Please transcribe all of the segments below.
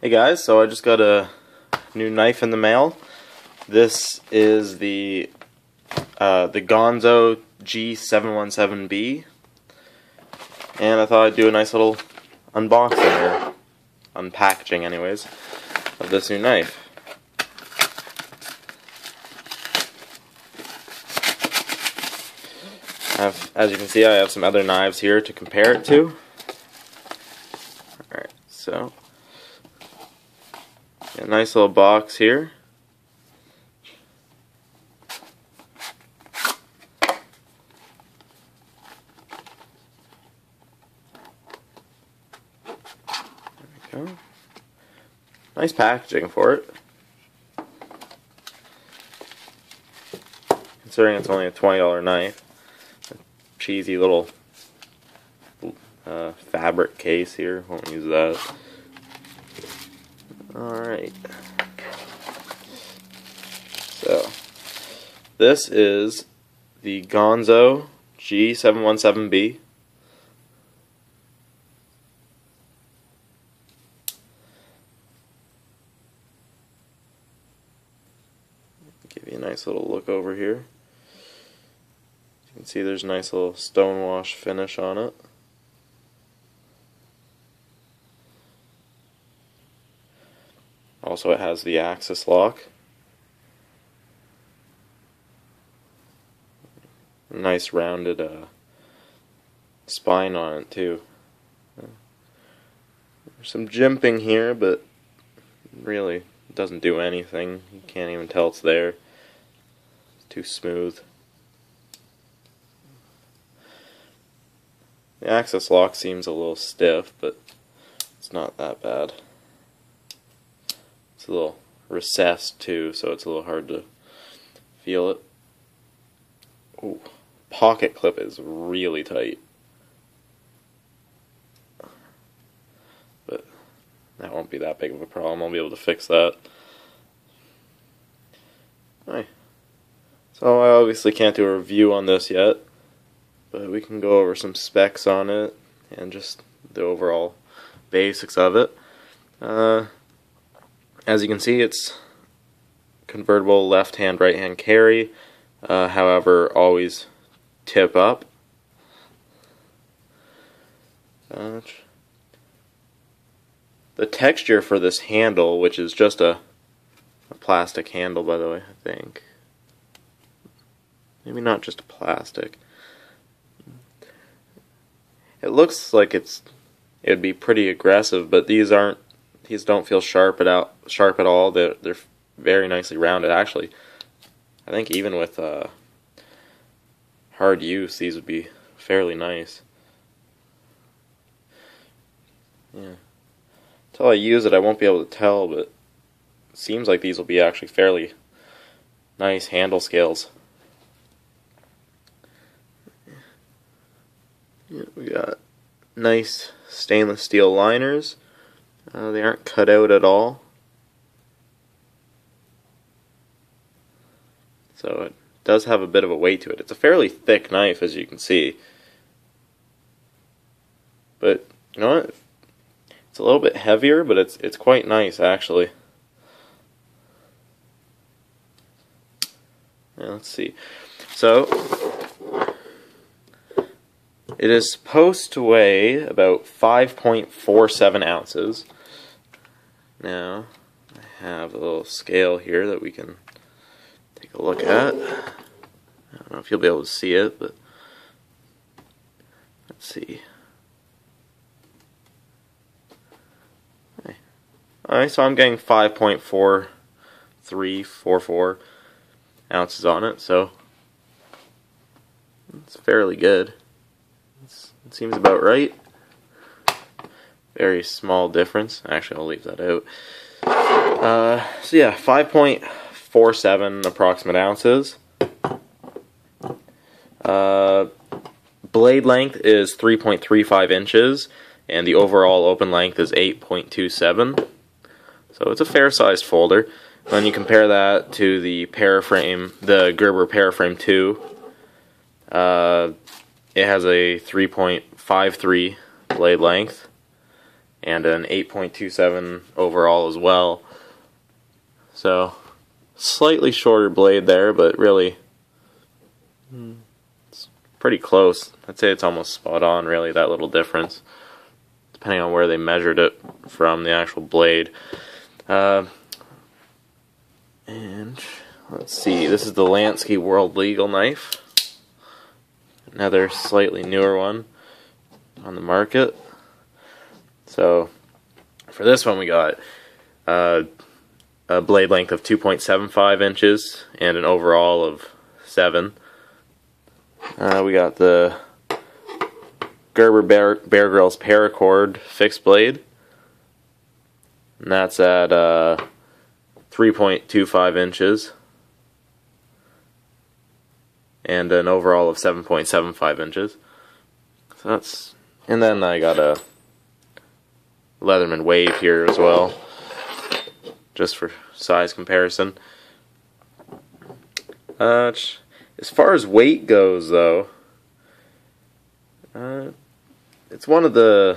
Hey guys, so I just got a new knife in the mail. This is the Ganzo G717-B, and I thought I'd do a nice little unboxing, or unpackaging anyways, of this new knife. As you can see, I have some other knives here to compare it to. Alright, so a nice little box here. There we go. Nice packaging for it. Considering it's only a $20 knife. A cheesy little fabric case here. Won't use that. Alright. So, this is the Ganzo G717-B. Give you a nice little look over here. You can see there's a nice little stonewash finish on it. Also, it has the axis lock. Nice rounded spine on it too. There's some jimping here, but really it doesn't do anything. You can't even tell it's there. It's too smooth. The axis lock seems a little stiff, but it's not that bad. It's a little recessed too, so it's a little hard to feel it. Ooh, pocket clip is really tight. But that won't be that big of a problem. I'll be able to fix that. Alright. So I obviously can't do a review on this yet, but we can go over some specs on it and just the overall basics of it. As you can see, it's convertible left-hand, right-hand carry. However, always tip up. The texture for this handle, which is just a plastic handle, by the way, I think. Maybe not just a plastic. It looks like it'd be pretty aggressive, but these don't feel sharp at all. They're very nicely rounded. Actually, I think even with hard use, these would be fairly nice. Yeah. Until I use it, I won't be able to tell, but it seems like these will be actually fairly nice handle scales. Yeah, we got nice stainless steel liners. They aren't cut out at all. So it does have a bit of a weight to it. It's a fairly thick knife, as you can see. But you know what? It's a little bit heavier, but it's quite nice actually. Yeah, let's see. So it is supposed to weigh about 5.47 ounces. Now, I have a little scale here that we can take a look at. I don't know if you'll be able to see it, but let's see. Alright, so I'm getting 5.4344 ounces on it, so it's fairly good. It seems about right. Very small difference. Actually, I'll leave that out. So yeah, 5.47 approximate ounces. Blade length is 3.35 inches, and the overall open length is 8.27. So it's a fair-sized folder. When you compare that to the Paraframe, the Gerber Paraframe 2, it has a 3.53 blade length, and an 8.27 overall as well. So slightly shorter blade there, but really it's pretty close. I'd say it's almost spot on, really, that little difference, depending on where they measured it from, the actual blade. And let's see, this is the Lansky World Legal knife. Another slightly newer one on the market. So for this one we got a blade length of 2.75 inches and an overall of 7. We got the Gerber Bear Grylls Paracord fixed blade, and that's at 3.25 inches and an overall of 7.75 inches. So that's, and then I got a Leatherman Wave here as well, just for size comparison. As far as weight goes, though, it's one of the,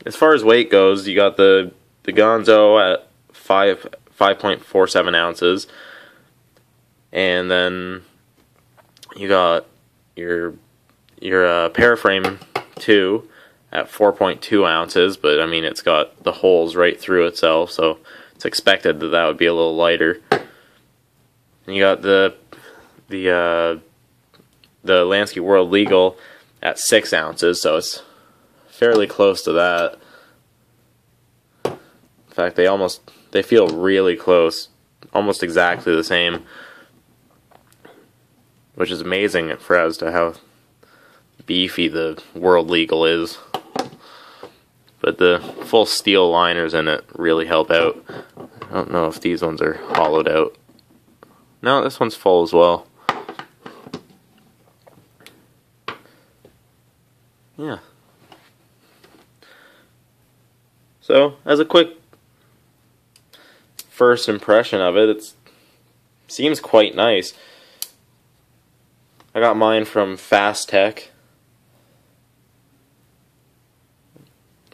as far as weight goes, you got the Ganzo at 5.47 ounces, and then you got your Paraframe 2 at 4.2 ounces, but it's got the holes right through itself, so it's expected that would be a little lighter. And you got the Lansky World Legal at 6 ounces, so it's fairly close to that. In fact, they feel really close, almost exactly the same, which is amazing as to how beefy the World Legal is. But the full steel liners in it really help out. I don't know if these ones are hollowed out. No, this one's full as well. Yeah. So, as a quick first impression of it, it seems quite nice. I got mine from Fast Tech.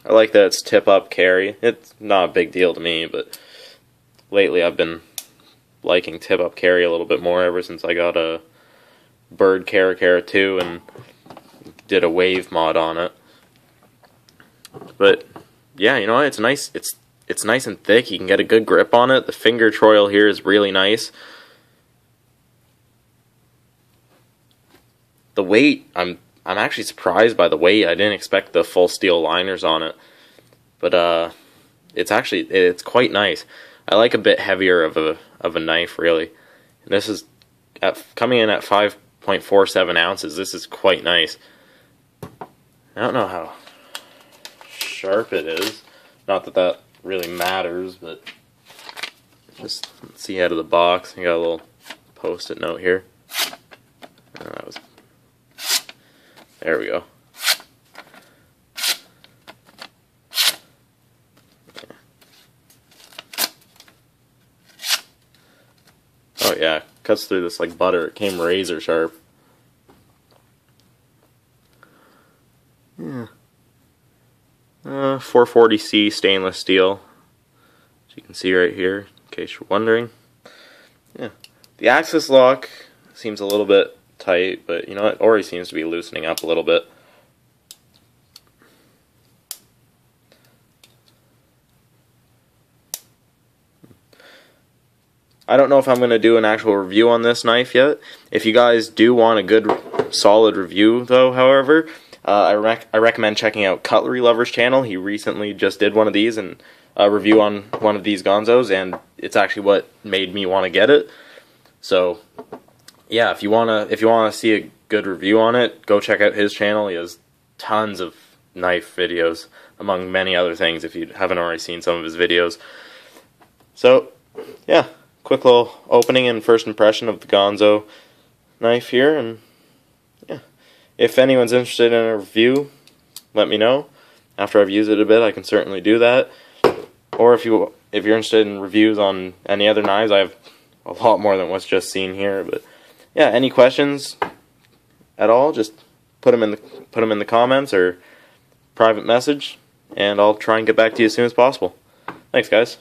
I like that it's tip-up carry. It's not a big deal to me, but lately I've been liking tip-up carry a little bit more ever since I got a Bird Caracara 2 and did a wave mod on it. But yeah, you know what? It's nice. It's nice and thick. You can get a good grip on it. The finger troil here is really nice. The weight, I'm actually surprised by the weight. I didn't expect the full steel liners on it, but it's quite nice. I like a bit heavier of a knife, really. And this is coming in at 5.47 ounces. This is quite nice. I don't know how sharp it is. Not that really matters, but just let's see out of the box. I got a little post-it note here. There we go. Oh yeah, cuts through this like butter. It came razor sharp. Yeah. 440C stainless steel, as you can see right here, in case you're wondering. Yeah. The axis lock seems a little bit tight, but you know, it already seems to be loosening up a little bit. I don't know if I'm going to do an actual review on this knife yet. If you guys do want a good, solid review, though, however, I recommend checking out Cutlery Lover's channel. He recently just did one of these, and a review on one of these Ganzos, and it's actually what made me want to get it. So, yeah, if you wanna see a good review on it, go check out his channel. He has tons of knife videos, among many other things, if you haven't already seen some of his videos. So, yeah, quick little opening and first impression of the Ganzo knife here, and yeah. If anyone's interested in a review, let me know. After I've used it a bit, I can certainly do that. Or if you're interested in reviews on any other knives, I have a lot more than what's just seen here. But yeah, any questions at all, just put them in the comments or private message. and I'll try and get back to you as soon as possible. Thanks, guys.